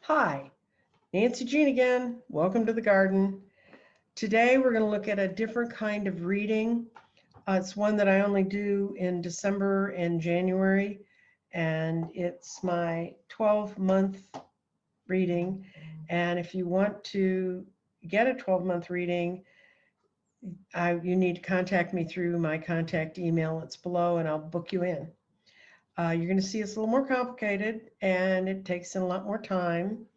Hi, Nancy Jean again. Welcome to the garden. Today we're going to look at a different kind of reading. It's one that I only do in December and January, and it's my 12-month reading. And if you want to get a 12-month reading, you need to contact me through my contact email. It's below, and I'll book you in. You're going to see it's a little more complicated, and it takes a lot more time.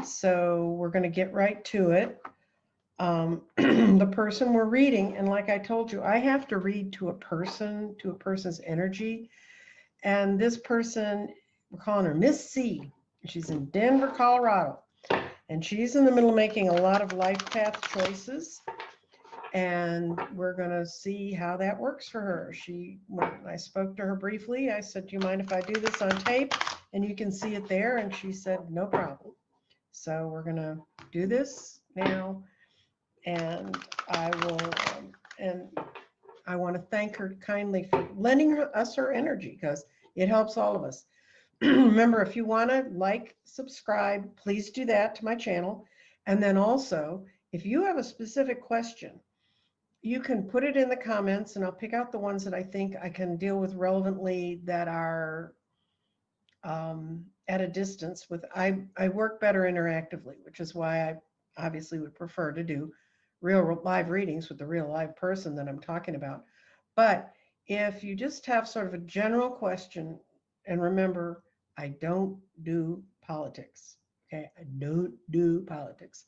So we're going to get right to it. The person we're reading, and like I told you, I have to read to a person's energy. And this person, we're calling her Miss C. She's in Denver, Colorado. And she's in the middle of making a lot of life path choices. And we're going to see how that works for her. When I spoke to her briefly, I said, do you mind if I do this on tape? And you can see it there. And she said, no problem. So we're going to do this now, and I want to thank her kindly for lending us her energy, because it helps all of us. Remember, if you want to like, subscribe, please do that to my channel. And then also, if you have a specific question, you can put it in the comments, and I'll pick out the ones that I think I can deal with relevantly that are at a distance. I work better interactively, which is why I obviously would prefer to do real live readings with the real live person that I'm talking about. But if you just have sort of a general question, and remember, I don't do politics. Okay, I don't do politics.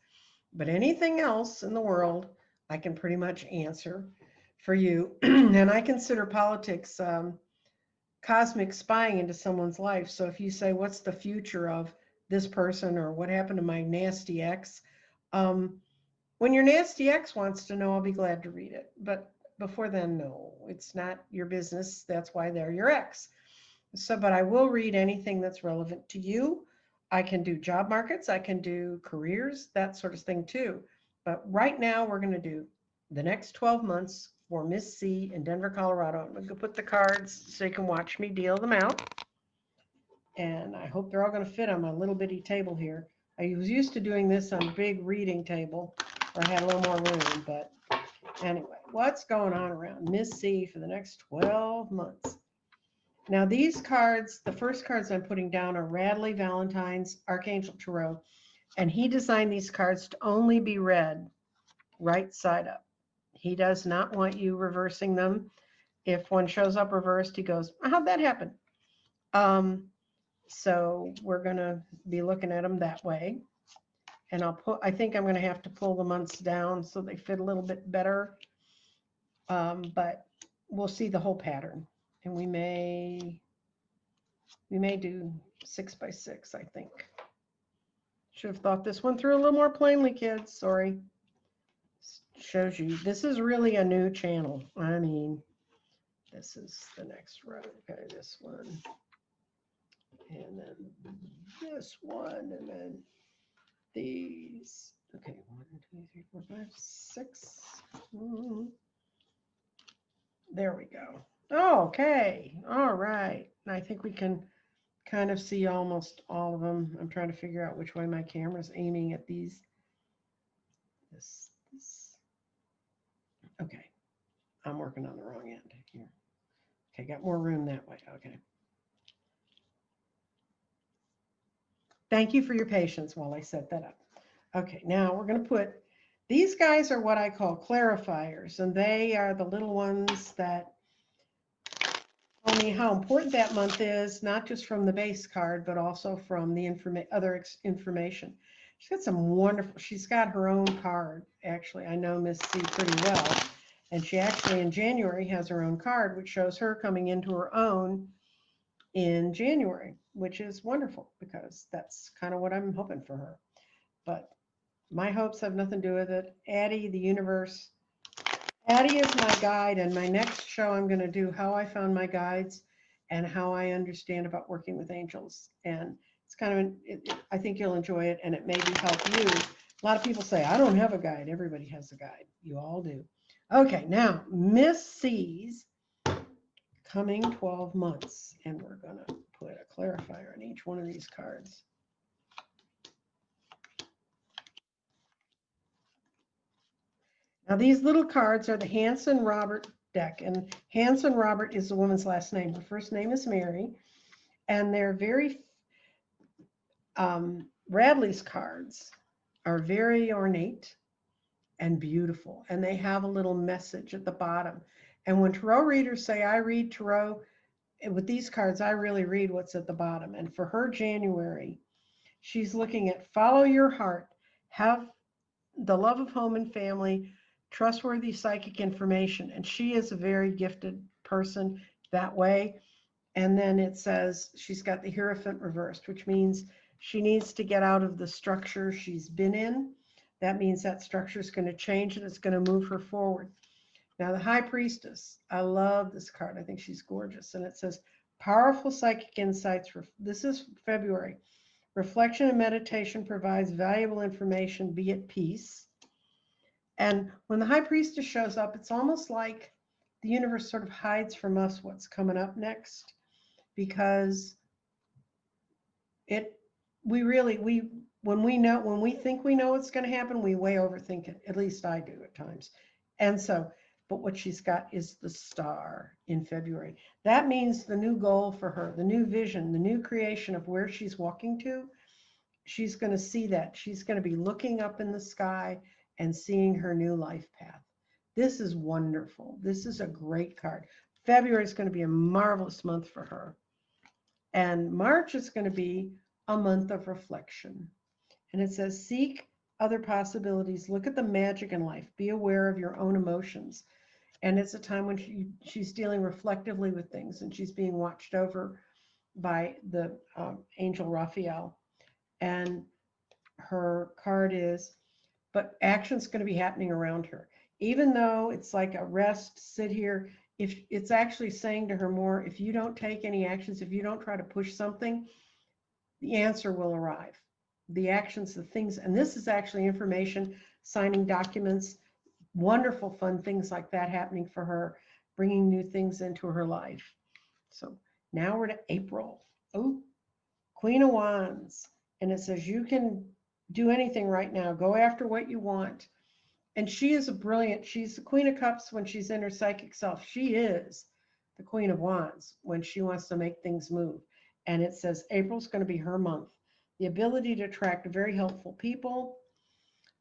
But anything else in the world, I can pretty much answer for you. And I consider politics cosmic spying into someone's life. So if you say, what's the future of this person, or what happened to my nasty ex? When your nasty ex wants to know, I'll be glad to read it. But before then, no, it's not your business. That's why they're your ex. So, but I will read anything that's relevant to you. I can do job markets. I can do careers, that sort of thing too. But right now we're going to do the next 12 months for Miss C in Denver, Colorado. I'm going to put the cards so you can watch me deal them out. And I hope they're all going to fit on my little bitty table here. I was used to doing this on a big reading table where I had a little more room. But anyway, what's going on around Miss C for the next 12 months? Now these cards, the first cards I'm putting down are Rodleigh Valentine's Archangel Tarot. And he designed these cards to only be read right side up. He does not want you reversing them. If one shows up reversed, he goes, how'd that happen? So we're going to be looking at them that way. And I think I'm going to have to pull the months down so they fit a little bit better. But we'll see the whole pattern. And we may do 6 by 6, I think. Should have thought this one through a little more plainly, kids. Sorry. Shows you this is really a new channel. I mean, this is the next row. Okay, this one, and then this one, and then these. Okay, 1, 2, 3, 4, 5, 6. There we go. Okay, all right. And I think we can kind of see almost all of them. I'm trying to figure out which way my camera's aiming at these. This. Okay, I'm working on the wrong end here. Okay, got more room that way. Okay. Thank you for your patience while I set that up. Okay, now we're going to put, these guys are what I call clarifiers, and they are the little ones that tell me how important that month is, not just from the base card, but also from the other information. She's got some wonderful, she's got her own card, actually. I know Miss C pretty well, and she actually in January has her own card, which shows her coming into her own in January, which is wonderful because that's kind of what I'm hoping for her. But my hopes have nothing to do with it. Addie, the universe. Addie is my guide, and my next show I'm going to do how I found my guides and how I understand about working with angels. And it's kind of, I think you'll enjoy it, and it maybe help you. A lot of people say, I don't have a guide. Everybody has a guide. You all do. Okay, now Miss C's coming 12 months, and we're going to put a clarifier on each one of these cards. Now, these little cards are the Hanson-Robert deck, and Hanson-Robert is the woman's last name. Her first name is Mary, and they're very, Radleigh's cards are very ornate and beautiful, and they have a little message at the bottom. And when tarot readers say, I read tarot, with these cards, I really read what's at the bottom. And for her January, she's looking at follow your heart, have the love of home and family, trustworthy psychic information. And she is a very gifted person that way. And then it says she's got the Hierophant reversed, which means she needs to get out of the structure she's been in. That means that structure is going to change and it's going to move her forward. Now, the High Priestess, I love this card. I think she's gorgeous. And it says, powerful psychic insights. This is February. Reflection and meditation provides valuable information. Be at peace. And when the High Priestess shows up, it's almost like the universe sort of hides from us what's coming up next, because when we think we know what's going to happen, we way overthink it. At least I do at times. And so, but what she's got is the Star in February. That means the new goal for her, the new vision, the new creation of where she's walking to. She's going to see that. She's going to be looking up in the sky and seeing her new life path. This is wonderful. This is a great card. February is going to be a marvelous month for her. And March is going to be a month of reflection. And it says, seek other possibilities. Look at the magic in life. Be aware of your own emotions. And it's a time when she's dealing reflectively with things, and she's being watched over by the angel Raphael. And her card is, but action's going to be happening around her. Even though it's like a rest, sit here, if it's actually saying to her more, if you don't take any actions, if you don't try to push something, the answer will arrive. The actions, the things, and this is actually information, signing documents, wonderful fun things like that happening for her, bringing new things into her life. So now we're to April. Oh, Queen of Wands. And it says you can do anything right now. Go after what you want. And she is she's the Queen of Cups when she's in her psychic self. She is the Queen of Wands when she wants to make things move. And it says April's going to be her month. The ability to attract very helpful people.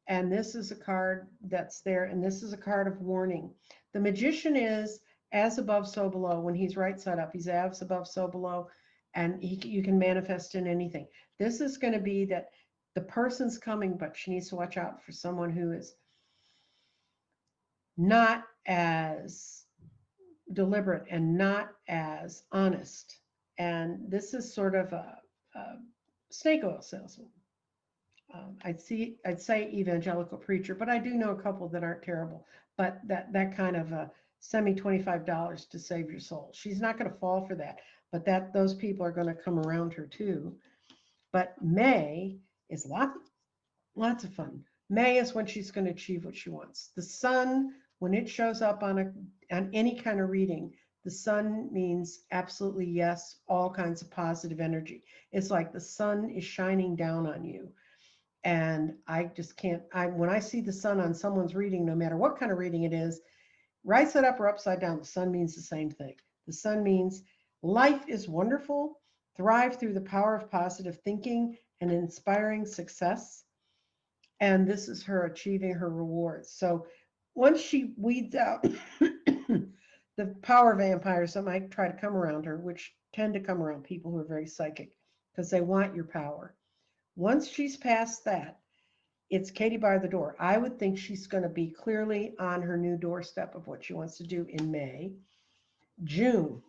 And this is a card that's there. And this is a card of warning. The Magician is as above, so below. When he's right side up, he's as above, so below. And you can manifest in anything. This is going to be that the person's coming, but she needs to watch out for someone who is not as deliberate and not as honest. And this is sort of a snake oil salesman. I'd say evangelical preacher, but I do know a couple that aren't terrible. But that kind of a semi $25 to save your soul. She's not going to fall for that, but those people are going to come around her too. But May is lots of fun. May is when she's going to achieve what she wants. The sun, when it shows up on any kind of reading, the sun means absolutely yes, all kinds of positive energy. It's like the sun is shining down on you. And I just can't, when I see the sun on someone's reading, no matter what kind of reading it is, right side up or upside down, the sun means the same thing. The sun means life is wonderful, thrive through the power of positive thinking and inspiring success. And this is her achieving her rewards. So once she weeds out the power vampires that might try to come around her, which tend to come around people who are very psychic because they want your power. Once she's past that, it's Katie by the door. I would think she's going to be clearly on her new doorstep of what she wants to do in May. June.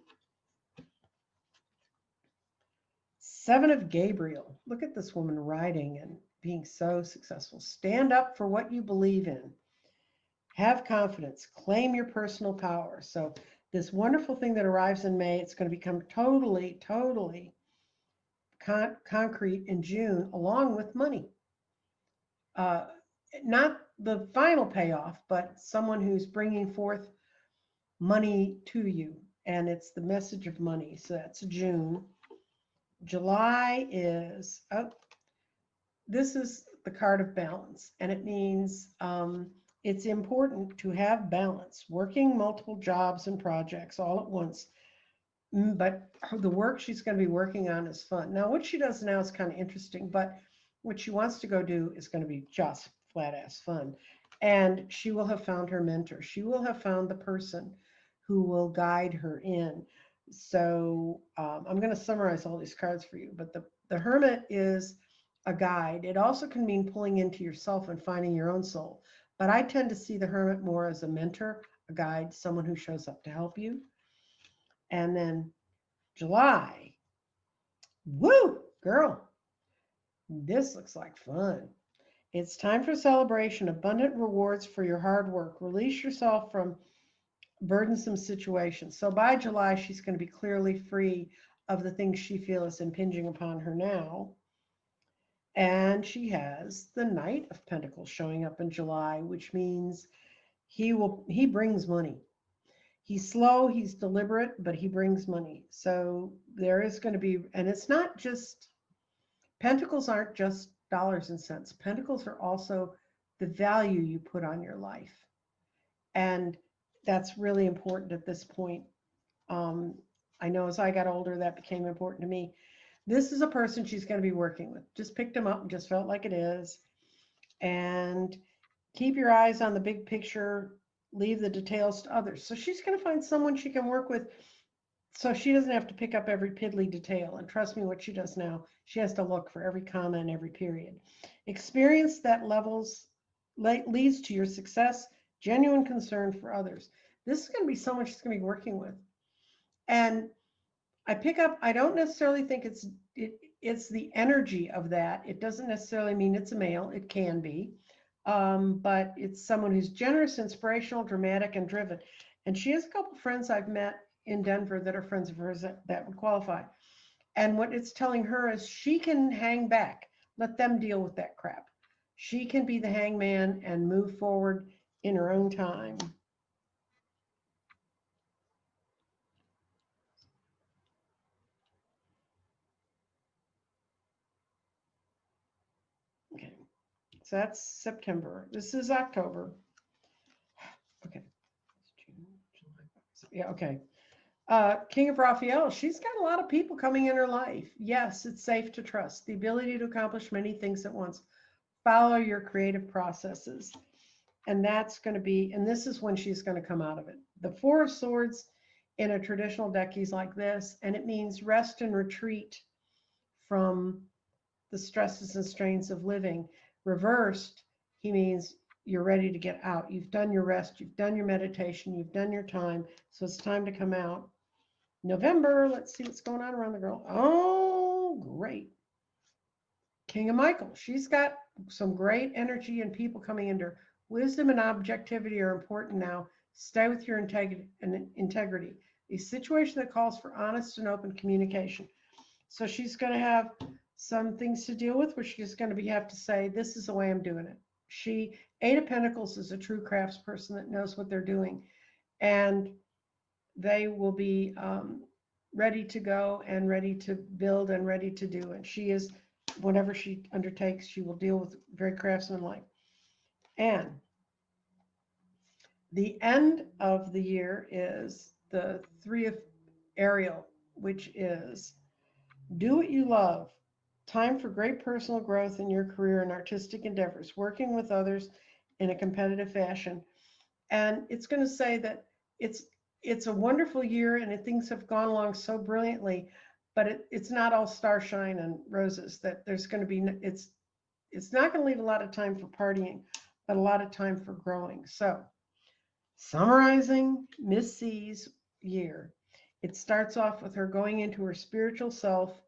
Seven of Gabriel. Look at this woman riding and being so successful. Stand up for what you believe in. Have confidence. Claim your personal power. So this wonderful thing that arrives in May, it's going to become totally concrete in June, along with money. Not the final payoff, but someone who's bringing forth money to you. And it's the message of money. So that's June. July is, this is the card of balance. And it means it's important to have balance, working multiple jobs and projects all at once. But the work she's going to be working on is fun. Now, what she does now is kind of interesting, but what she wants to go do is going to be just flat ass fun. And she will have found her mentor. She will have found the person who will guide her in. So I'm going to summarize all these cards for you. But the Hermit is a guide. It also can mean pulling into yourself and finding your own soul. But I tend to see the Hermit more as a mentor, a guide, someone who shows up to help you. And then July. Woo, girl, this looks like fun. It's time for celebration, abundant rewards for your hard work. Release yourself from burdensome situations. So by July, she's going to be clearly free of the things she feels impinging upon her now. And she has the Knight of Pentacles showing up in July, which means he brings money. He's slow, he's deliberate, but he brings money. So there is going to be, and it's not just, pentacles aren't just dollars and cents. Pentacles are also the value you put on your life. And that's really important at this point. I know as I got older, that became important to me. This is a person she's going to be working with. Just picked him up and just felt like it is. And keep your eyes on the big picture, leave the details to others. So she's going to find someone she can work with so she doesn't have to pick up every piddly detail. And trust me, what she does now, she has to look for every comma and every period. Experience that leads to your success, genuine concern for others. This is going to be someone she's going to be working with. And I don't necessarily think it's the energy of that. It doesn't necessarily mean it's a male. It can be. But it's someone who's generous, inspirational, dramatic, and driven. And she has a couple friends I've met in Denver that are friends of hers that would qualify. And what it's telling her is she can hang back, let them deal with that crap. She can be the hangman and move forward in her own time. Okay, so that's September. This is October. Okay. Yeah, okay. King of Raphael, she's got a lot of people coming in her life. Yes, it's safe to trust. The ability to accomplish many things at once. Follow your creative processes. And that's going to be, and this is when she's going to come out of it. The Four of Swords in a traditional deck is like this, and it means rest and retreat from the stresses and strains of living. Reversed, he means you're ready to get out. You've done your rest, you've done your meditation, you've done your time, so it's time to come out. November, let's see what's going on around the girl. Oh, great. King of Michael, she's got some great energy and people coming into her. Wisdom and objectivity are important now. Stay with your integrity. A situation that calls for honest and open communication. So she's going to have some things to deal with where she's going to have to say, this is the way I'm doing it. Eight of Pentacles is a true craftsperson that knows what they're doing. And they will be ready to go and ready to build and ready to do. And she is, whatever she undertakes, she will deal with very craftsmanlike. And the end of the year is the Three of Ariel, which is do what you love. Time for great personal growth in your career and artistic endeavors, working with others in a competitive fashion. And it's going to say that it's a wonderful year and things have gone along so brilliantly, but it's not all starshine and roses. That there's going to be, it's not going to leave a lot of time for partying, but a lot of time for growing. So summarizing Miss C's year, it starts off with her going into her spiritual self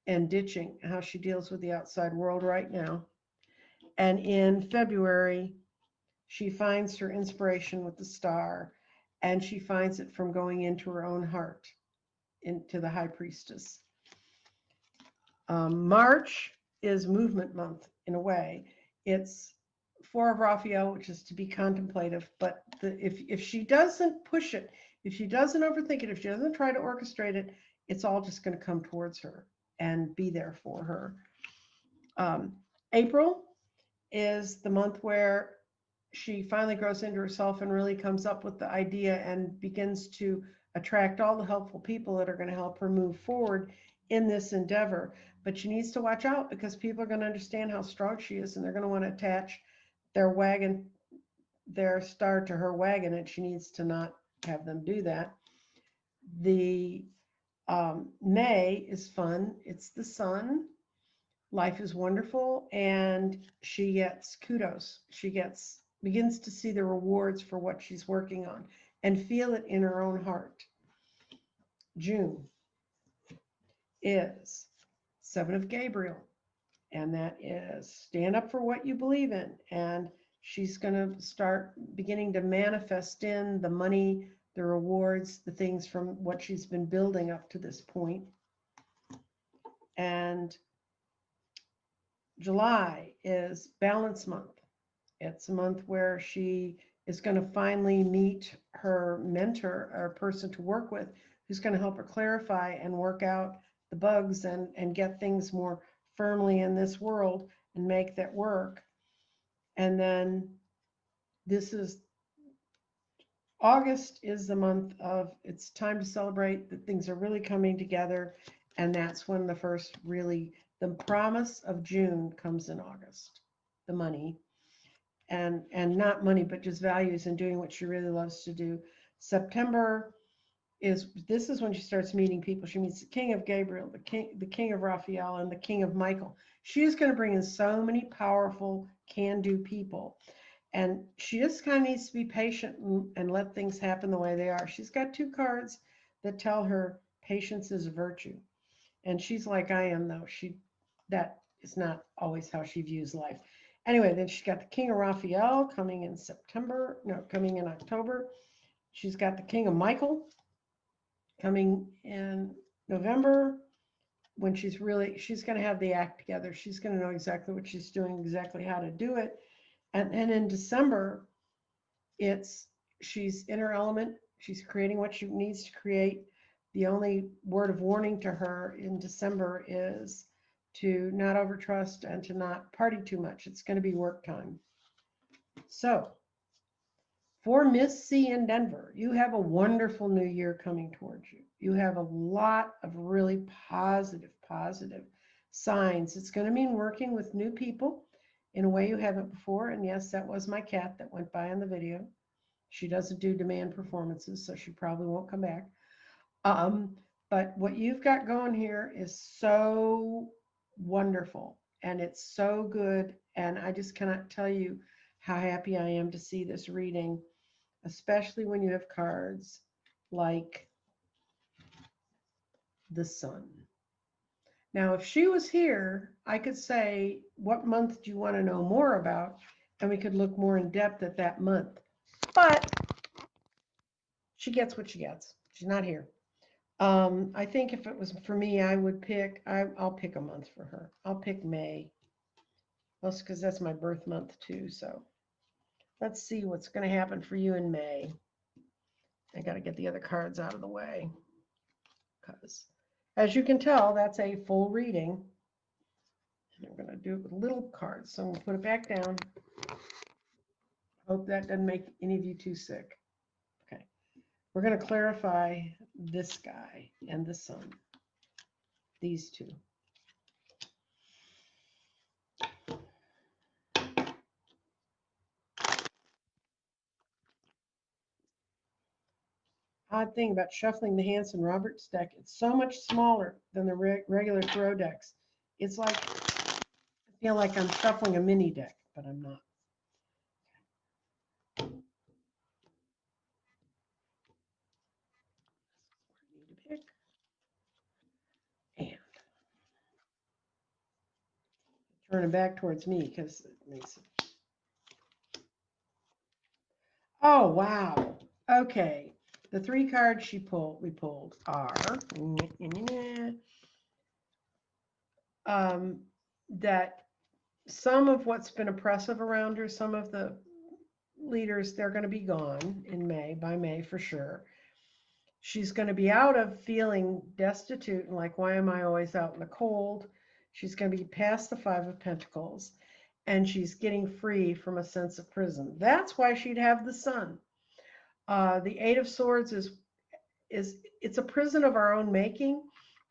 and ditching how she deals with the outside world right now. And in February, she finds her inspiration with the star, and she finds it from going into her own heart, into the High Priestess. March is movement month in a way. It's Four of Raphael, which is to be contemplative. But if she doesn't push it, if she doesn't overthink it, if she doesn't try to orchestrate it, it's all just going to come towards her and be there for her. April is the month where she finally grows into herself and really comes up with the idea and begins to attract all the helpful people that are going to help her move forward in this endeavor. But she needs to watch out because people are going to understand how strong she is, and they're going to want to attach their star to her wagon, and she needs to not have them do that. The May is fun. It's the sun. Life is wonderful, and she gets kudos. She begins to see the rewards for what she's working on and feel it in her own heart. June is Seven of Gabriel, and that is stand up for what you believe in. And she's going to start beginning to manifest in the money, the rewards, the things from what she's been building up to this point. And July is Balance Month. It's a month where she is going to finally meet her mentor or person to work with who's going to help her clarify and work out the bugs and get things more firmly in this world and make that work. And then August is the month of it's time to celebrate that things are really coming together. And that's when the promise of June comes in August, the money. And not money, but just values and doing what she really loves to do. September is when she starts meeting people. She meets the King of Gabriel, the King of Raphael, and the King of Michael. She is going to bring in so many powerful can-do people. And she just kind of needs to be patient and let things happen the way they are. She's got 2 cards that tell her patience is a virtue. And she's like I am, though. That is not always how she views life. Anyway, then she's got the King of Raphael coming in October. She's got the King of Michael coming in November, when she's going to have the act together. She's going to know exactly what she's doing, exactly how to do it. And in December, she's in her element. She's creating what she needs to create. The only word of warning to her in December is to not overtrust and to not party too much. It's going to be work time. So for Miss C in Denver, you have a wonderful new year coming towards you. You have a lot of really positive signs. It's going to mean working with new people in a way you haven't before. And yes, that was my cat that went by in the video. She doesn't do demand performances, so she probably won't come back. But what you've got going here is so wonderful, and it's so good. And I just cannot tell you how happy I am to see this reading, especially when you have cards like the Sun. Now, if she was here, I could say, what month do you want to know more about? And we could look more in depth at that month. But she gets what she gets. She's not here. I think if it was for me, I'll pick a month for her. I'll pick May. Well, because that's my birth month too. So let's see what's going to happen for you in May. I got to get the other cards out of the way, because as you can tell, that's a full reading. And I'm going to do it with little cards. So I'm going to put it back down. Hope that doesn't make any of you too sick. Okay. We're going to clarify this guy and the Sun. These two. Odd thing about shuffling the Hanson-Roberts deck, it's so much smaller than the regular Tarot decks. It's like, I feel like I'm shuffling a mini deck, but I'm not. Need to pick. And turn it back towards me because it makes it. Oh, wow. Okay. The 3 cards we pulled are that some of what's been oppressive around her, some of the leaders, they're going to be gone by May for sure. She's going to be out of feeling destitute and like, why am I always out in the cold? She's going to be past the 5 of Pentacles. and she's getting free from a sense of prison. That's why she'd have the sun. The Eight of Swords is it's a prison of our own making,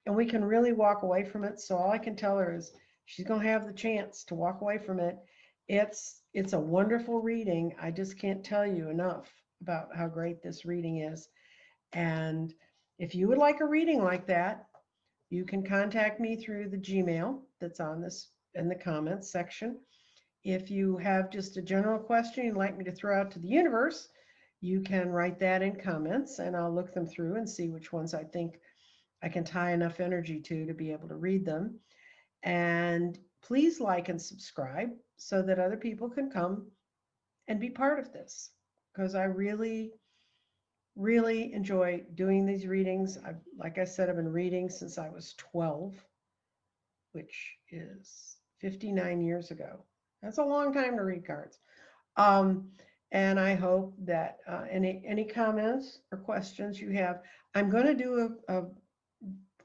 and we can really walk away from it. So all I can tell her is she's going to have the chance to walk away from it. It's a wonderful reading. I just can't tell you enough about how great this reading is. And if you would like a reading like that, you can contact me through the Gmail that's on this in the comments section. If you have just a general question you'd like me to throw out to the universe, you can write that in comments and I'll look them through and see which ones I think I can tie enough energy to be able to read them. And please like and subscribe so that other people can come and be part of this, because I really, really enjoy doing these readings. Like I said, I've been reading since I was 12, which is 59 years ago. That's a long time to read cards. Um, and I hope that any comments or questions you have, I'm going to do a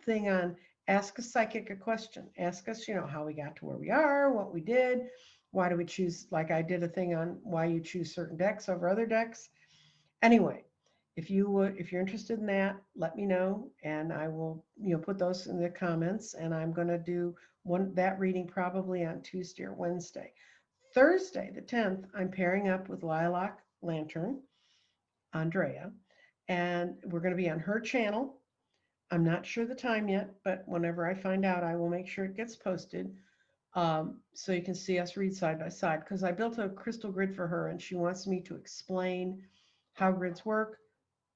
thing on ask a psychic a question. Ask us, how we got to where we are, what we did, why do we choose, like I did a thing on why you choose certain decks over other decks. Anyway, if you're interested in that, let me know and I will, put those in the comments, and I'm going to do that reading probably on Tuesday or Wednesday. Thursday, the 10th, I'm pairing up with Lilac Lantern, Andrea, and we're going to be on her channel. I'm not sure the time yet, but whenever I find out, I will make sure it gets posted, so you can see us read side by side, because I built a crystal grid for her and she wants me to explain how grids work,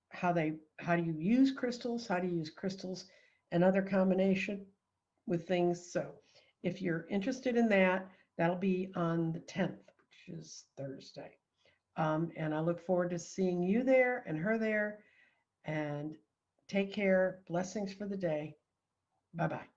how do you use crystals, and other combination with things. So if you're interested in that, that'll be on the 10th, which is Thursday. And I look forward to seeing you there and her there. And take care. Blessings for the day. Bye-bye.